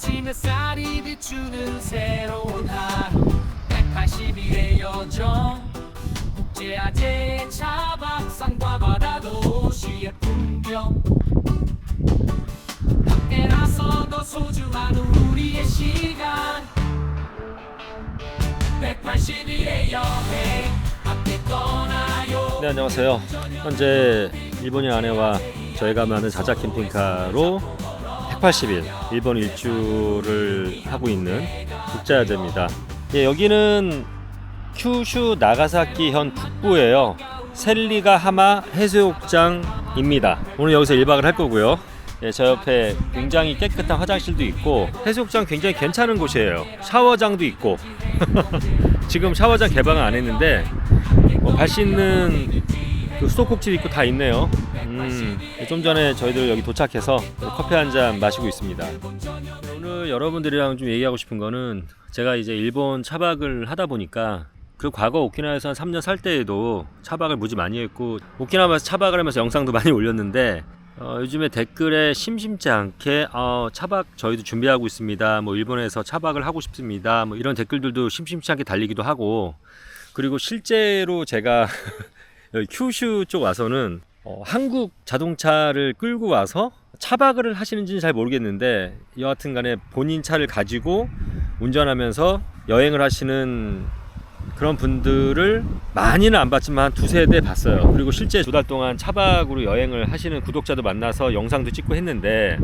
아침 햇살이 비추는 새로운 하루 180일의 여정 국제화제의 차박상과 바다 도시의 풍경 함께 나서 더 소중한 우리의 시간 180일의 여행 함께 떠나요. 네, 안녕하세요. 현재 일본인 아내와 저희가 많은 자자 캠핑카로 180일 일본 일주를 하고 있는 국제화제입니다. 예, 여기는 큐슈 나가사키현 북부예요. 셀리가하마 해수욕장입니다. 오늘 여기서 1박을 할 거고요. 예, 저 옆에 굉장히 깨끗한 화장실도 있고 해수욕장 굉장히 괜찮은 곳이에요. 샤워장도 있고 지금 샤워장 개방은 안 했는데 발 씻는 그 수도꼭지도 있고 다 있네요. 좀 전에 저희들 여기 도착해서 커피 한 잔 마시고 있습니다. 오늘 여러분들이랑 좀 얘기하고 싶은 거는 제가 이제 일본 차박을 하다 보니까 그 과거 오키나와에서 한 3년 살 때에도 차박을 무지 많이 했고 오키나와에서 차박을 하면서 영상도 많이 올렸는데 요즘에 댓글에 심심치 않게 차박 저희도 준비하고 있습니다. 뭐 일본에서 차박을 하고 싶습니다. 뭐 이런 댓글들도 심심치 않게 달리기도 하고 그리고 실제로 제가 여기 큐슈 쪽 와서는 한국 자동차를 끌고 와서 차박을 하시는지는 잘 모르겠는데 여하튼 간에 본인 차를 가지고 운전하면서 여행을 하시는 그런 분들을 많이는 안 봤지만 한 두세 대 봤어요. 그리고 실제 2달 동안 차박으로 여행을 하시는 구독자도 만나서 영상도 찍고 했는데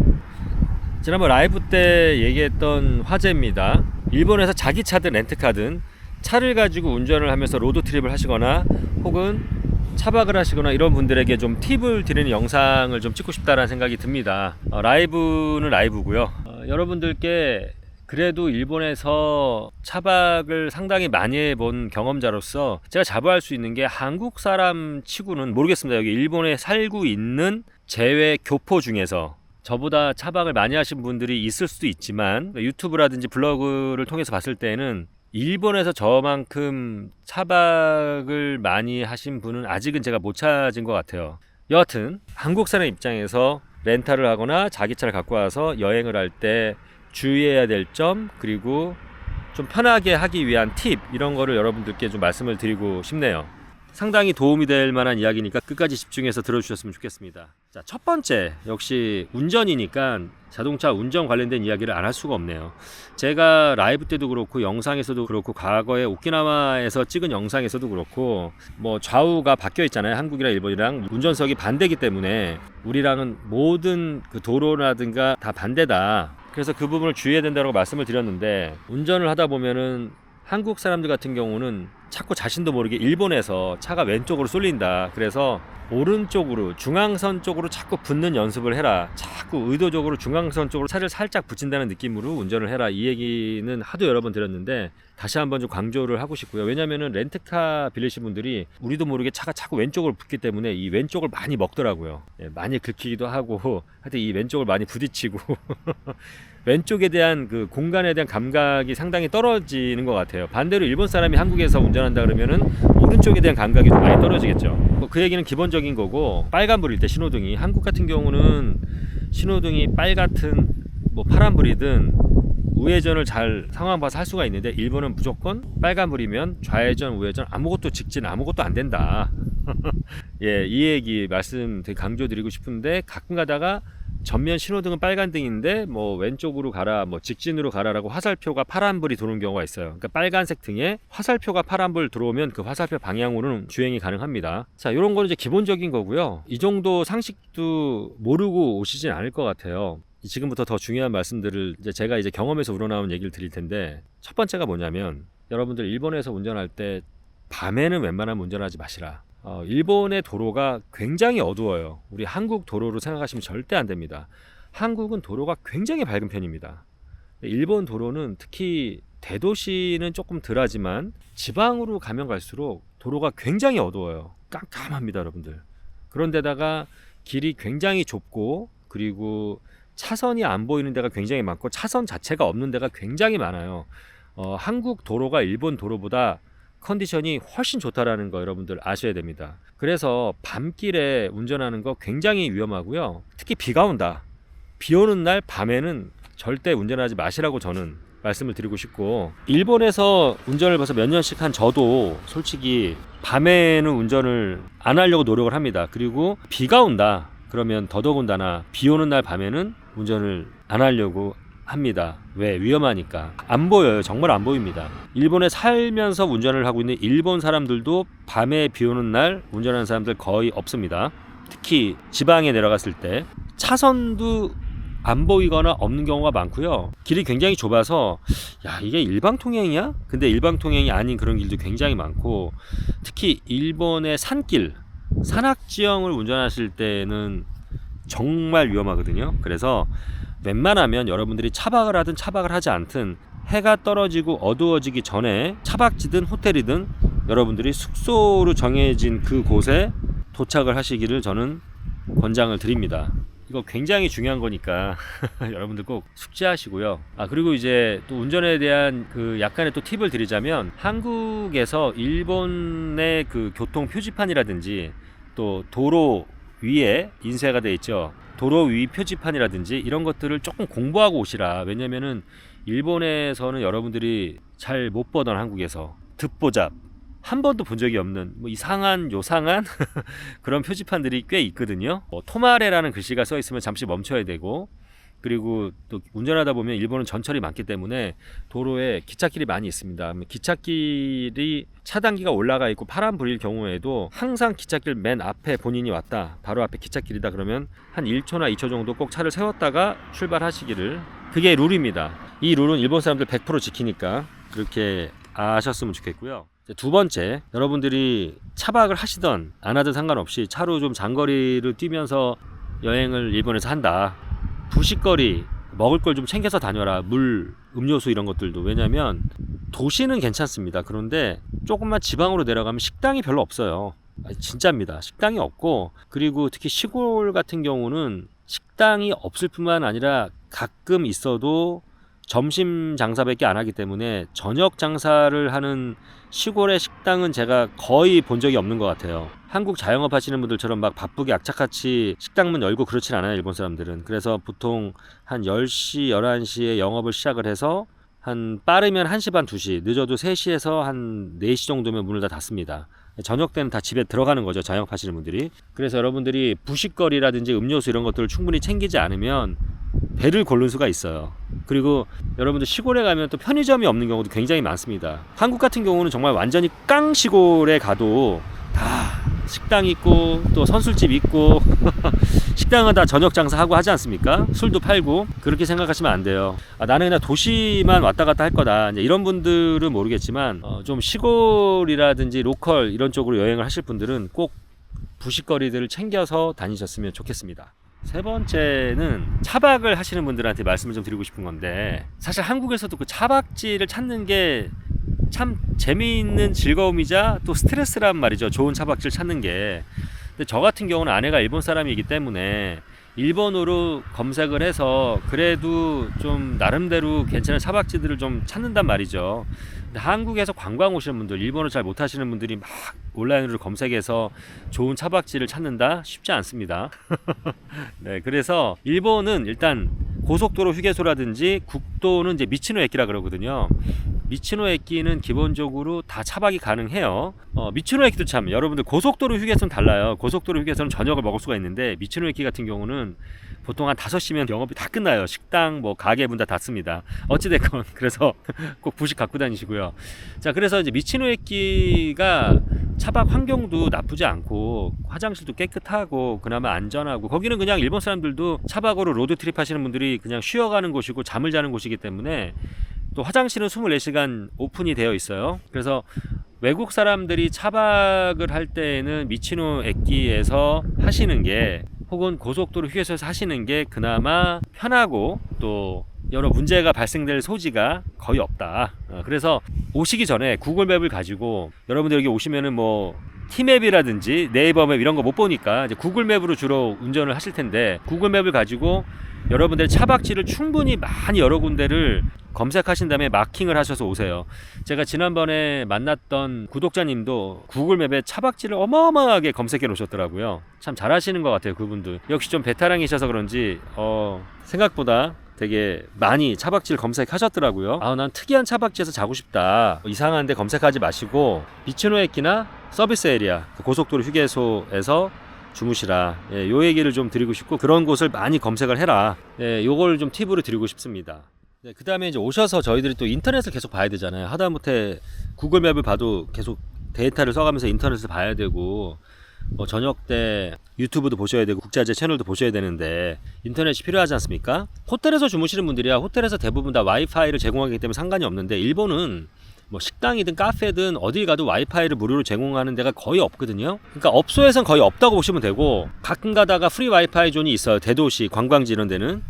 지난번 라이브 때 얘기했던 화제입니다. 일본에서 자기 차든 렌트카든 차를 가지고 운전을 하면서 로드트립을 하시거나 혹은 차박을 하시거나 이런 분들에게 좀 팁을 드리는 영상을 좀 찍고 싶다라는 생각이 듭니다. 라이브는 라이브고요. 여러분들께 그래도 일본에서 차박을 상당히 많이 해본 경험자로서 제가 자부할 수 있는 게 한국 사람 치고는 모르겠습니다. 여기 일본에 살고 있는 제외 교포 중에서 저보다 차박을 많이 하신 분들이 있을 수도 있지만 유튜브라든지 블로그를 통해서 봤을 때는 일본에서 저만큼 차박을 많이 하신 분은 아직은 제가 못 찾은 것 같아요. 여하튼 한국 사람 입장에서 렌탈을 하거나 자기 차를 갖고 와서 여행을 할 때 주의해야 될 점 그리고 좀 편하게 하기 위한 팁 이런 거를 여러분들께 좀 말씀을 드리고 싶네요. 상당히 도움이 될 만한 이야기니까 끝까지 집중해서 들어주셨으면 좋겠습니다. 자, 첫 번째 역시 운전이니까 자동차 운전 관련된 이야기를 안 할 수가 없네요. 제가 라이브 때도 그렇고 영상에서도 그렇고 과거에 오키나와에서 찍은 영상에서도 그렇고 뭐 좌우가 바뀌어 있잖아요. 한국이랑 일본이랑 운전석이 반대이기 때문에 우리랑은 모든 그 도로라든가 다 반대다. 그래서 그 부분을 주의해야 된다고 말씀을 드렸는데 운전을 하다 보면은 한국 사람들 같은 경우는 자꾸 자신도 모르게 일본에서 차가 왼쪽으로 쏠린다. 그래서 오른쪽으로 중앙선 쪽으로 자꾸 붙는 연습을 해라. 자꾸 의도적으로 중앙선 쪽으로 차를 살짝 붙인다는 느낌으로 운전을 해라. 이 얘기는 하도 여러 번 드렸는데 다시 한번 좀 강조를 하고 싶고요. 왜냐면은 렌트카 빌리신 분들이 우리도 모르게 차가 자꾸 왼쪽으로 붙기 때문에 이 왼쪽을 많이 먹더라고요. 많이 긁히기도 하고 하여튼 이 왼쪽을 많이 부딪히고 왼쪽에 대한 그 공간에 대한 감각이 상당히 떨어지는 것 같아요. 반대로 일본 사람이 한국에서 운전한다 그러면은 오른쪽에 대한 감각이 좀 많이 떨어지겠죠. 그 얘기는 기본적인 거고 빨간불일 때 신호등이 한국 같은 경우는 신호등이 빨갛든 뭐 파란불이든 우회전을 잘 상황 봐서 할 수가 있는데 일본은 무조건 빨간불이면 좌회전 우회전 아무것도 직진 아무것도 안 된다. 예, 이 얘기 말씀 되게 강조드리고 싶은데 가끔 가다가 전면 신호등은 빨간등인데 뭐 왼쪽으로 가라 뭐 직진으로 가라라고 화살표가 파란불이 들어오는 경우가 있어요. 그러니까 빨간색 등에 화살표가 파란불 들어오면 그 화살표 방향으로는 주행이 가능합니다. 자, 이런 거는 이제 기본적인 거고요. 이 정도 상식도 모르고 오시진 않을 것 같아요. 지금부터 더 중요한 말씀들을 제가 이제 경험에서 우러나온 얘기를 드릴 텐데 첫 번째가 뭐냐면 여러분들 일본에서 운전할 때 밤에는 웬만하면 운전하지 마시라. 일본의 도로가 굉장히 어두워요. 우리 한국 도로로 생각하시면 절대 안 됩니다. 한국은 도로가 굉장히 밝은 편입니다. 일본 도로는 특히 대도시는 조금 덜하지만 지방으로 가면 갈수록 도로가 굉장히 어두워요. 깜깜합니다, 여러분들. 그런데다가 길이 굉장히 좁고 그리고 차선이 안 보이는 데가 굉장히 많고 차선 자체가 없는 데가 굉장히 많아요. 한국 도로가 일본 도로보다 컨디션이 훨씬 좋다라는 거 여러분들 아셔야 됩니다. 그래서 밤길에 운전하는 거 굉장히 위험하고요. 특히 비가 온다. 비 오는 날 밤에는 절대 운전하지 마시라고 저는 말씀을 드리고 싶고, 일본에서 운전을 벌써 몇 년씩 한 저도 솔직히 밤에는 운전을 안 하려고 노력을 합니다. 그리고 비가 온다 그러면 더더군다나 비 오는 날 밤에는 운전을 안 하려고 합니다. 왜? 위험하니까. 안 보여요. 정말 안 보입니다. 일본에 살면서 운전을 하고 있는 일본 사람들도 밤에 비 오는 날 운전하는 사람들 거의 없습니다. 특히 지방에 내려갔을 때 차선도 안 보이거나 없는 경우가 많고요. 길이 굉장히 좁아서 야, 이게 일방통행이야? 근데 일방통행이 아닌 그런 길도 굉장히 많고, 특히 일본의 산길, 산악지형을 운전하실 때는 정말 위험하거든요. 그래서 웬만하면 여러분들이 차박을 하든 차박을 하지 않든 해가 떨어지고 어두워지기 전에 차박지든 호텔이든 여러분들이 숙소로 정해진 그 곳에 도착을 하시기를 저는 권장을 드립니다. 이거 굉장히 중요한 거니까 여러분들 꼭 숙지하시고요. 그리고 이제 또 운전에 대한 그 약간의 또 팁을 드리자면, 한국에서 일본의 그 교통 표지판이라든지 또 도로 위에 인쇄가 돼 있죠. 도로 위 표지판이라든지 이런 것들을 조금 공부하고 오시라. 왜냐면은 일본에서는 여러분들이 잘 못 보던 한국에서 듣보잡 한 번도 본 적이 없는 뭐 이상한 요상한 그런 표지판들이 꽤 있거든요. 토마레라는 글씨가 써 있으면 잠시 멈춰야 되고, 그리고 또 운전하다 보면 일본은 전철이 많기 때문에 도로에 기찻길이 많이 있습니다. 기찻길이 차단기가 올라가 있고 파란 불일 경우에도 항상 기찻길 맨 앞에 본인이 왔다, 바로 앞에 기찻길이다 그러면 한 1초나 2초 정도 꼭 차를 세웠다가 출발하시기를, 그게 룰입니다. 이 룰은 일본 사람들 100% 지키니까 그렇게 아셨으면 좋겠고요. 두 번째, 여러분들이 차박을 하시던 안 하든 상관없이 차로 좀 장거리를 뛰면서 여행을 일본에서 한다. 부식거리, 먹을 걸 좀 챙겨서 다녀라. 물, 음료수 이런 것들도. 왜냐면 도시는 괜찮습니다. 그런데 조금만 지방으로 내려가면 식당이 별로 없어요. 진짜입니다. 식당이 없고, 그리고 특히 시골 같은 경우는 식당이 없을 뿐만 아니라 가끔 있어도 점심 장사밖에 안 하기 때문에 저녁 장사를 하는 시골의 식당은 제가 거의 본 적이 없는 것 같아요. 한국 자영업 하시는 분들처럼 막 바쁘게 악착같이 식당 문 열고 그렇진 않아요, 일본 사람들은. 그래서 보통 한 10시, 11시에 영업을 시작을 해서 한 빠르면 1시 반, 2시, 늦어도 3시에서 한 4시 정도면 문을 다 닫습니다. 저녁 때는 다 집에 들어가는 거죠, 자영업 하시는 분들이. 그래서 여러분들이 부식거리라든지 음료수 이런 것들을 충분히 챙기지 않으면 배를 고를 수가 있어요. 그리고 여러분들 시골에 가면 또 편의점이 없는 경우도 굉장히 많습니다. 한국 같은 경우는 정말 완전히 깡 시골에 가도 다 식당 있고 또 선술집 있고 식당은 다 저녁 장사하고 하지 않습니까? 술도 팔고. 그렇게 생각하시면 안 돼요. 나는 그냥 도시만 왔다 갔다 할 거다, 이제 이런 분들은 모르겠지만 좀 시골이라든지 로컬 이런 쪽으로 여행을 하실 분들은 꼭 부식거리들을 챙겨서 다니셨으면 좋겠습니다. 세 번째는 차박을 하시는 분들한테 말씀을 좀 드리고 싶은 건데, 사실 한국에서도 그 차박지를 찾는 게 참 재미있는 즐거움이자 또 스트레스란 말이죠. 좋은 차박지를 찾는 게. 근데 저 같은 경우는 아내가 일본 사람이기 때문에 일본어로 검색을 해서 그래도 좀 나름대로 괜찮은 차박지들을 좀 찾는단 말이죠. 근데 한국에서 관광 오시는 분들, 일본어 잘 못하시는 분들이 막 온라인으로 검색해서 좋은 차박지를 찾는다? 쉽지 않습니다. 네, 그래서 일본은 일단 고속도로 휴게소라든지 국도는 이제 미치노에키라 그러거든요. 미치노에키는 기본적으로 다 차박이 가능해요. 미치노에키도 참, 여러분들 고속도로 휴게소는 달라요. 고속도로 휴게소는 저녁을 먹을 수가 있는데 미치노에키 같은 경우는 보통 한 5시면 영업이 다 끝나요. 식당, 뭐 가게 문 다 닫습니다. 어찌됐건 그래서 꼭 부식 갖고 다니시고요. 자, 그래서 이제 미치노에키가 차박 환경도 나쁘지 않고 화장실도 깨끗하고 그나마 안전하고, 거기는 그냥 일본 사람들도 차박으로 로드트립 하시는 분들이 그냥 쉬어가는 곳이고 잠을 자는 곳이기 때문에 또 화장실은 24시간 오픈이 되어 있어요. 그래서 외국 사람들이 차박을 할 때에는 미치노에키에서 하시는 게, 혹은 고속도로 휴게소에서 하시는 게 그나마 편하고 또 여러 문제가 발생될 소지가 거의 없다. 그래서 오시기 전에 구글맵을 가지고, 여러분들 여기 오시면은 뭐 티맵이라든지 네이버맵 이런 거 못 보니까 이제 구글맵으로 주로 운전을 하실 텐데, 구글맵을 가지고 여러분들 차박지를 충분히 많이 여러 군데를 검색하신 다음에 마킹을 하셔서 오세요. 제가 지난번에 만났던 구독자님도 구글맵에 차박지를 어마어마하게 검색해 놓으셨더라고요. 참 잘하시는 것 같아요, 그분들. 역시 좀 베테랑이셔서 그런지 생각보다 되게 많이 차박지를 검색하셨더라고요. 난 특이한 차박지에서 자고 싶다. 이상한데 검색하지 마시고 미츠노에키나 서비스 에리아, 고속도로 휴게소에서 주무시라. 요 얘기를 좀 드리고 싶고, 그런 곳을 많이 검색을 해라. 요걸 좀 팁으로 드리고 싶습니다. 그 다음에 이제 오셔서 저희들이 또 인터넷을 계속 봐야 되잖아요. 하다못해 구글 맵을 봐도 계속 데이터를 써가면서 인터넷을 봐야 되고, 저녁 때 유튜브도 보셔야 되고 국제화제 채널도 보셔야 되는데 인터넷이 필요하지 않습니까? 호텔에서 주무시는 분들이야 호텔에서 대부분 다 와이파이를 제공하기 때문에 상관이 없는데, 일본은 뭐 식당이든 카페든 어딜 가도 와이파이를 무료로 제공하는 데가 거의 없거든요. 그러니까 업소에선 거의 없다고 보시면 되고, 가끔 가다가 프리 와이파이 존이 있어요. 대도시 관광지 이런 데는.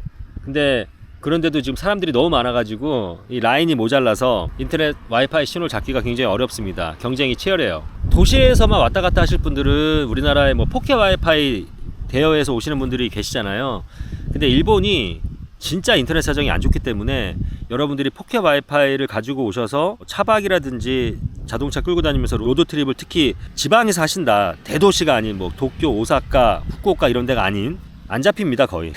근데 그런데도 지금 사람들이 너무 많아가지고 이 라인이 모자라서 인터넷 와이파이 신호를 잡기가 굉장히 어렵습니다. 경쟁이 치열해요. 도시에서만 왔다 갔다 하실 분들은 우리나라에 뭐 포켓 와이파이 대여해서 오시는 분들이 계시잖아요. 근데 일본이 진짜 인터넷 사정이 안 좋기 때문에 여러분들이 포켓 와이파이를 가지고 오셔서 차박이라든지 자동차 끌고 다니면서 로드트립을, 특히 지방에서 하신다, 대도시가 아닌 뭐 도쿄, 오사카, 후쿠오카 이런 데가 아닌, 안 잡힙니다 거의.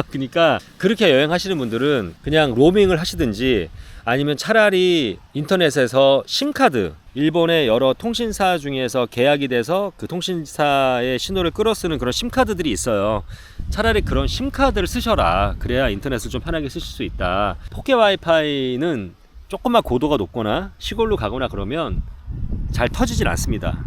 그러니까 그렇게 여행하시는 분들은 그냥 로밍을 하시든지, 아니면 차라리 인터넷에서 심카드, 일본의 여러 통신사 중에서 계약이 돼서 그 통신사의 신호를 끌어쓰는 그런 심카드들이 있어요. 차라리 그런 심카드를 쓰셔라. 그래야 인터넷을 좀 편하게 쓰실 수 있다. 포켓 와이파이는 조금만 고도가 높거나 시골로 가거나 그러면 잘 터지질 않습니다.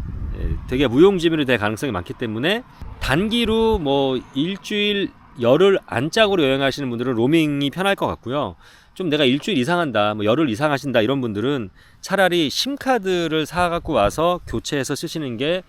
되게 무용지물이 될 가능성이 많기 때문에 단기로 뭐 일주일, 열흘 안짝으로 여행하시는 분들은 로밍이 편할 것 같고요. 좀 내가 일주일 이상 한다, 뭐 열흘 이상 하신다 이런 분들은 차라리 심카드를 사갖고 와서 교체해서 쓰시는 게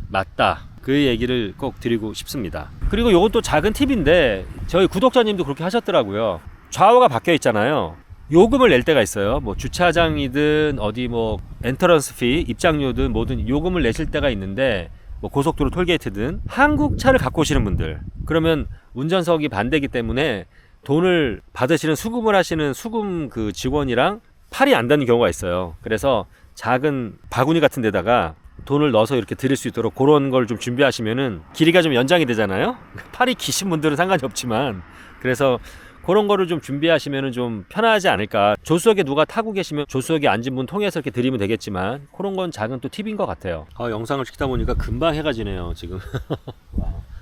맞다. 그 얘기를 꼭 드리고 싶습니다. 그리고 요건 또 작은 팁인데, 저희 구독자님도 그렇게 하셨더라고요. 좌우가 바뀌어 있잖아요. 요금을 낼 때가 있어요. 뭐 주차장이든 어디 뭐 엔터런스 피, 입장료든 뭐든 요금을 내실 때가 있는데, 뭐 고속도로 톨게이트든, 한국 차를 갖고 오시는 분들, 그러면 운전석이 반대이기 때문에 돈을 받으시는, 수금을 하시는 수금 그 직원이랑 팔이 안 닿는 경우가 있어요. 그래서 작은 바구니 같은 데다가 돈을 넣어서 이렇게 드릴 수 있도록 그런 걸 좀 준비하시면은 길이가 좀 연장이 되잖아요. 팔이 기신 분들은 상관이 없지만, 그래서 그런 거를 좀 준비하시면은 좀 편하지 않을까. 조수석에 누가 타고 계시면 조수석에 앉은 분 통해서 이렇게 드리면 되겠지만, 그런 건 작은 또 팁인 것 같아요. 영상을 찍다 보니까 금방 해가 지네요 지금.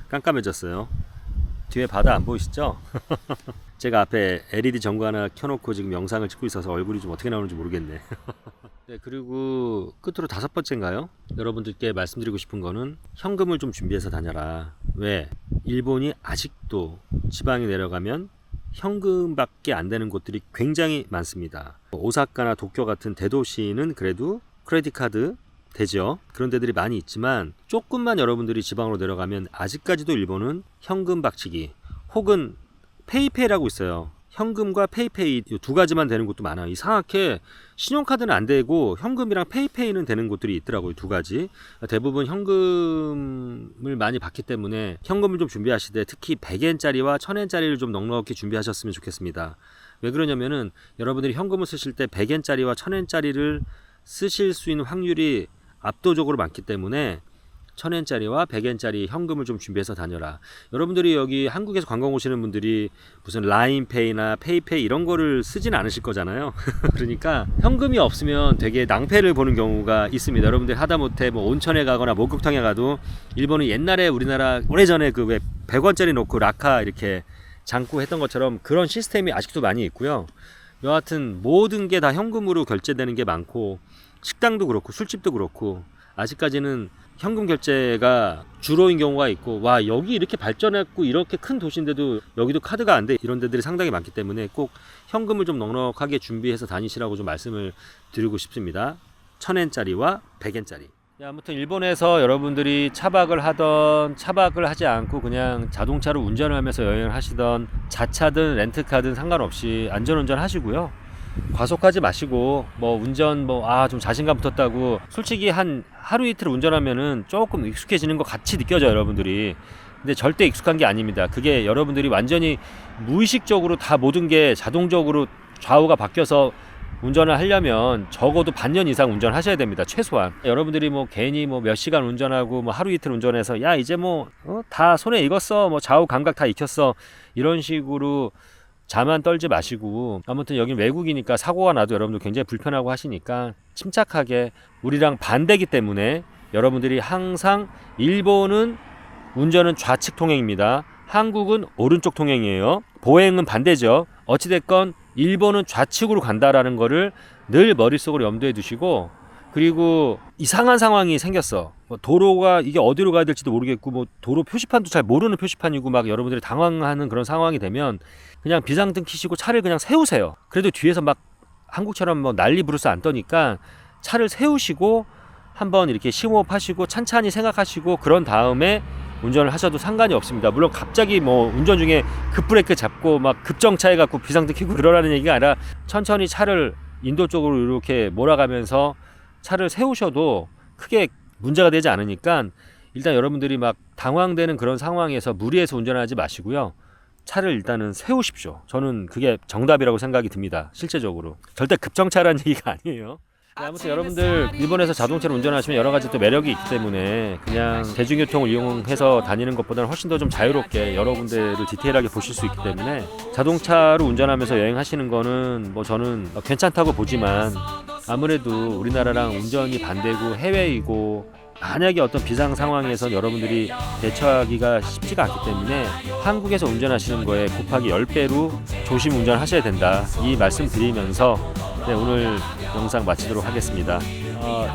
깜깜해졌어요. 뒤에 바다 안 보이시죠? 제가 앞에 LED 전구 하나 켜놓고 지금 영상을 찍고 있어서 얼굴이 좀 어떻게 나오는지 모르겠네. 네, 그리고 끝으로 5번째인가요? 여러분들께 말씀드리고 싶은 거는 현금을 좀 준비해서 다녀라. 왜? 일본이 아직도 지방에 내려가면 현금밖에 안 되는 곳들이 굉장히 많습니다. 오사카나 도쿄 같은 대도시는 그래도 크레딧 카드 되죠. 그런 데들이 많이 있지만, 조금만 여러분들이 지방으로 내려가면 아직까지도 일본은 현금 박치기, 혹은 페이페이라고 있어요. 현금과 페이페이 이 두 가지만 되는 곳도 많아요. 이상하게 신용카드는 안 되고 현금이랑 페이페이는 되는 곳들이 있더라고요. 두 가지. 대부분 현금을 많이 받기 때문에 현금을 좀 준비하시되, 특히 100엔짜리와 1000엔짜리를 좀 넉넉히 준비하셨으면 좋겠습니다. 왜 그러냐면은 여러분들이 현금을 쓰실 때 100엔짜리와 1000엔짜리를 쓰실 수 있는 확률이 압도적으로 많기 때문에 1000엔짜리와 100엔짜리 현금을 좀 준비해서 다녀라. 여러분들이 여기 한국에서 관광 오시는 분들이 무슨 라인페이나 페이페이 이런 거를 쓰진 않으실 거잖아요. 그러니까 현금이 없으면 되게 낭패를 보는 경우가 있습니다. 여러분들이 하다못해 뭐 온천에 가거나 목욕탕에 가도, 일본은 옛날에 우리나라 오래전에 그 왜 100원짜리 놓고 라카 이렇게 잠고 했던 것처럼 그런 시스템이 아직도 많이 있고요. 여하튼 모든 게 다 현금으로 결제되는 게 많고, 식당도 그렇고 술집도 그렇고 아직까지는 현금 결제가 주로인 경우가 있고, 와 여기 이렇게 발전했고 이렇게 큰 도시인데도 여기도 카드가 안 돼, 이런 데들이 상당히 많기 때문에 꼭 현금을 좀 넉넉하게 준비해서 다니시라고 좀 말씀을 드리고 싶습니다. 1000엔짜리와 100엔짜리. 아무튼 일본에서 여러분들이 차박을 하던 차박을 하지 않고 그냥 자동차로 운전을 하면서 여행을 하시던, 자차든 렌트카든 상관없이 안전운전 하시고요. 과속하지 마시고, 뭐 운전 좀 자신감 붙었다고 솔직히 한 하루 이틀 운전하면은 조금 익숙해지는 것 같이 느껴져요 여러분들이. 근데 절대 익숙한 게 아닙니다. 그게 여러분들이 완전히 무의식적으로 다 모든 게 자동적으로 좌우가 바뀌어서 운전을 하려면 적어도 반년 이상 운전하셔야 됩니다. 최소한. 여러분들이 뭐 괜히 뭐 몇 시간 운전하고 뭐 하루 이틀 운전해서 야 이제 뭐 다 손에 익었어, 뭐 좌우 감각 다 익혔어, 이런 식으로 자만 떨지 마시고 아무튼 여긴 외국이니까 사고가 나도 여러분들 굉장히 불편하고 하시니까 침착하게 우리랑 반대기 때문에 여러분들이 항상 일본은 운전은 좌측 통행입니다. 한국은 오른쪽 통행이에요. 보행은 반대죠. 어찌됐건 일본은 좌측으로 간다라는 거를 늘 머릿속으로 염두에 두시고 그리고 이상한 상황이 생겼어. 뭐 도로가 이게 어디로 가야 될지도 모르겠고 뭐 도로 표시판도 잘 모르는 표시판이고 막 여러분들이 당황하는 그런 상황이 되면 그냥 비상등 켜시고 차를 그냥 세우세요. 그래도 뒤에서 막 한국처럼 뭐 난리 부르스 안 떠니까 차를 세우시고 한번 이렇게 심호흡하시고 찬찬히 생각하시고 그런 다음에 운전을 하셔도 상관이 없습니다. 물론 갑자기 뭐 운전 중에 급브레이크 잡고 막 급정차해 갖고 비상등 켜고 그러라는 얘기가 아니라 천천히 차를 인도 쪽으로 이렇게 몰아가면서 차를 세우셔도 크게 문제가 되지 않으니까 일단 여러분들이 막 당황되는 그런 상황에서 무리해서 운전하지 마시고요. 차를 일단은 세우십시오. 저는 그게 정답이라고 생각이 듭니다. 실제적으로. 절대 급정차라는 얘기가 아니에요. 아무튼 여러분들 일본에서 자동차로 운전하시면 여러 가지 또 매력이 있기 때문에 그냥 대중교통을 이용해서 다니는 것보다는 훨씬 더 좀 자유롭게 여러 군데를 디테일하게 보실 수 있기 때문에 자동차로 운전하면서 여행하시는 거는 뭐 저는 괜찮다고 보지만 아무래도 우리나라랑 운전이 반대고 해외이고 만약에 어떤 비상 상황에선 여러분들이 대처하기가 쉽지가 않기 때문에 한국에서 운전하시는 거에 곱하기 10배로 조심 운전하셔야 된다. 이 말씀 드리면서 네, 오늘 영상 마치도록 하겠습니다.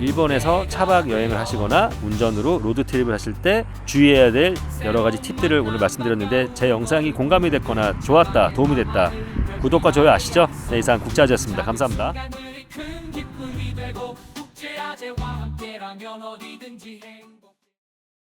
일본에서 차박 여행을 하시거나 운전으로 로드트립을 하실 때 주의해야 될 여러 가지 팁들을 오늘 말씀드렸는데 제 영상이 공감이 됐거나 좋았다, 도움이 됐다. 구독과 좋아요 아시죠? 네, 이상 국제아재였습니다. 감사합니다. 큰 기쁨이 되고 국제아재와 함께라면 어디든지 행